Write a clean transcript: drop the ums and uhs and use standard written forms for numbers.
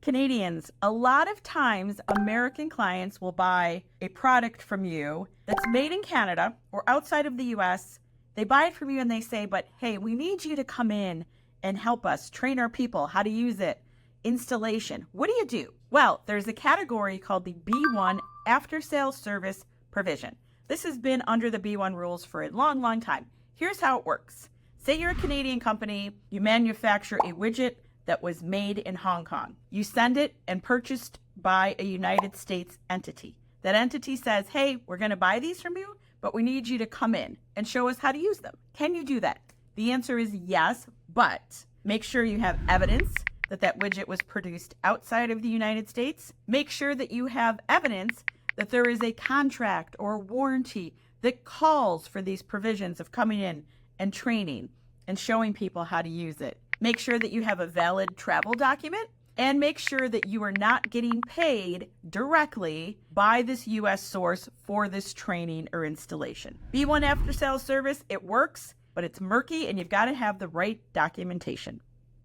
Canadians, a lot of times American clients will buy a product from you that's made in Canada or outside of the US. They buy it from you and they say, but hey, we need you to come in and help us train our people how to use it. Installation. What do? Well, there's a category called the B-1 after sales service provision. This has been under the B-1 rules for a long, long time. Here's how it works. Say you're a Canadian company, you manufacture a widget that was made in Hong Kong. You send it and purchased by a United States entity. That entity says, hey, we're going to buy these from you, but we need you to come in and show us how to use them. Can you do that? The answer is yes, but make sure you have evidence that that widget was produced outside of the United States. Make sure that you have evidence that there is a contract or warranty that calls for these provisions of coming in and training and showing people how to use it. Make sure that you have a valid travel document, and make sure that you are not getting paid directly by this U.S. source for this training or installation. B-1 after sales service, it works, but it's murky and you've got to have the right documentation.